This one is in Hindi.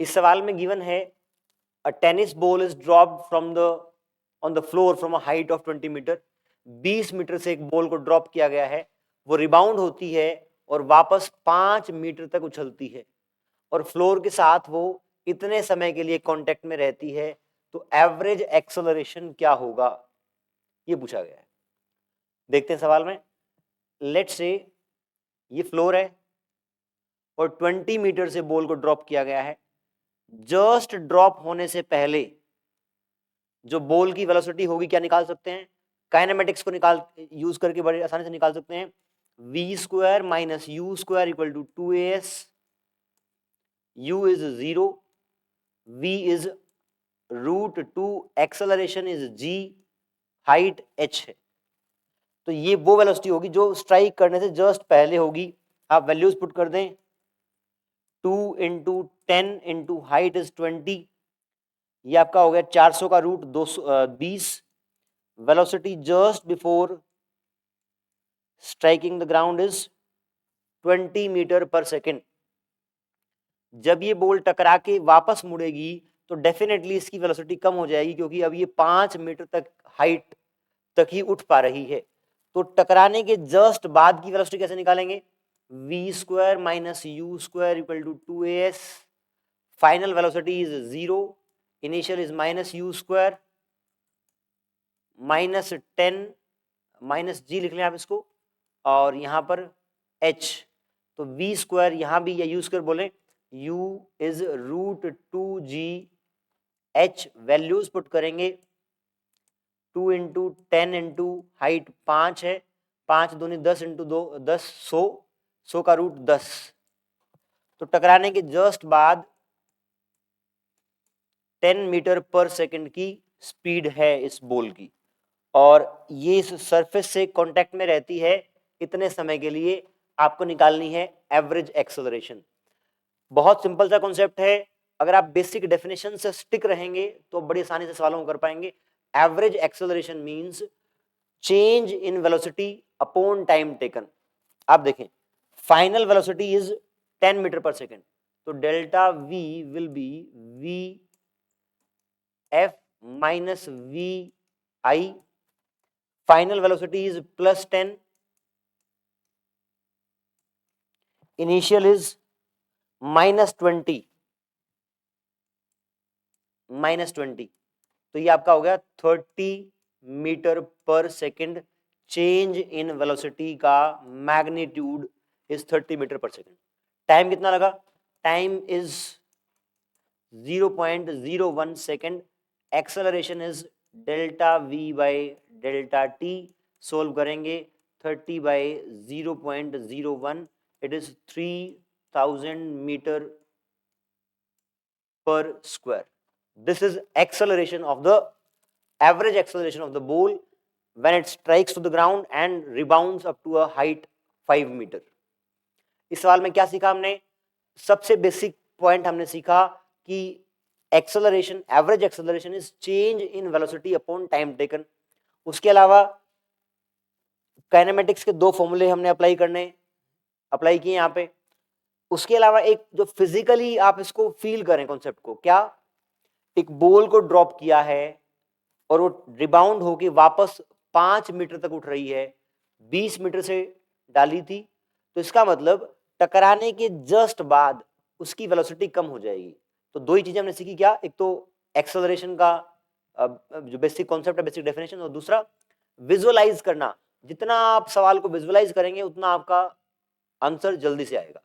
इस सवाल में गिवन है a tennis ball is dropped from the on the floor from a height of 20 metre. 20 metre से एक बॉल को ड्रॉप किया गया है, वो रिबाउंड होती है और वापस 5 मीटर तक उछलती है और फ्लोर के साथ वो इतने समय के लिए कांटेक्ट में रहती है, तो एवरेज एक्सेलरेशन क्या होगा, ये पूछा गया है। देखते हैं सवाल में। लेट्स से ये फ्लोर है और 20 मीटर से बॉल को ड्रॉप किया गया है। जस्ट ड्रॉप होने से पहले जो बॉल की वेलोसिटी होगी क्या निकाल सकते हैं, काइनेमेटिक्स को निकाल यूज करके बड़े आसानी से निकाल सकते हैं। V square minus you square equal to 2as, u इज 0, v इज √2, एक्सेलरेशन इज g, हाइट h है। तो ये वो वेलोसिटी होगी जो स्ट्राइक करने से जस्ट पहले होगी। आप वैल्यूज पुट कर दें, 2 इंटू 10 इंटू हाइट इज 20, ये आपका हो गया 400 का root 220। Velocity just before striking the ground is 20 meter पर सेकेंड। जब ये बॉल टकरा के वापस मुड़ेगी तो डेफिनेटली इसकी वेलोसिटी कम हो जाएगी, क्योंकि अब ये 5 मीटर तक हाइट तक ही उठ पा रही है। तो टकराने के जस्ट बाद की वेलोसिटी कैसे निकालेंगे, v square minus you square equal to 2as, final velocity is 0, initial is minus you square minus 10 minus g लिख लें आप इसको, और यहाँ पर h, तो v स्क्वायर यहाँ भी या यू स्क्वायर बोलें, u is √2g h, values put करेंगे 2 इंटू 10 इंटू हाइट 5 है, 5 दूनी 10 इंटू 2 10, 100 का रूट 10। तो टकराने के जस्ट बाद 10 मीटर पर सेकंड की स्पीड है इस बॉल की, और ये इस सरफेस से कांटेक्ट में रहती है इतने समय के लिए। आपको निकालनी है एवरेज एक्सेलरेशन। बहुत सिंपल सा कॉन्सेप्ट है, अगर आप बेसिक डेफिनेशन से स्टिक रहेंगे तो बड़ी आसानी से सवालों को कर पाएंगे। Average acceleration means change in velocity upon time taken. आप देखें, फाइनल वेलोसिटी इज 10 मीटर पर सेकेंड, तो delta v will be v f minus v i, final velocity is +10, initial is -20, तो ये आपका हो गया 30 मीटर पर सेकेंड। चेंज इन वेलोसिटी का मैग्नीट्यूड इज 30 मीटर पर सेकेंड। टाइम कितना लगा, time is 0.01 second. Acceleration is delta v by delta T. Solve करेंगे 30 by 0.01, it is 3000 meter per square. This is acceleration of the average acceleration of the ball when it strikes to the ground and rebounds up to a height 5 meter. इस सवाल में क्या सीखा हमने, सबसे बेसिक पॉइंट हमने सीखा कि acceleration, average acceleration is change in velocity upon time taken. उसके अलावा काइनेमेटिक्स के दो फॉर्मूले हमने अप्लाई किए यहाँ पे। उसके अलावा एक जो फिजिकली आप इसको फील करें कॉन्सेप्ट को, क्या, एक बॉल को ड्रॉप किया है और वो रिबाउंड होके वापस 5 मीटर तक उठ रही है, 20 मीटर से डाली थी, तो इसका मतलब टकराने के जस्ट बाद उसकी वेलोसिटी कम हो जाएगी। तो दो ही चीजें हमने सीखी, क्या, एक तो एक्सेलरेशन का जो बेसिक कॉन्सेप्ट है, बेसिक डेफिनेशन, और दूसरा विजुअलाइज करना। जितना आप सवाल को विजुअलाइज करेंगे उतना आपका आंसर जल्दी से आएगा।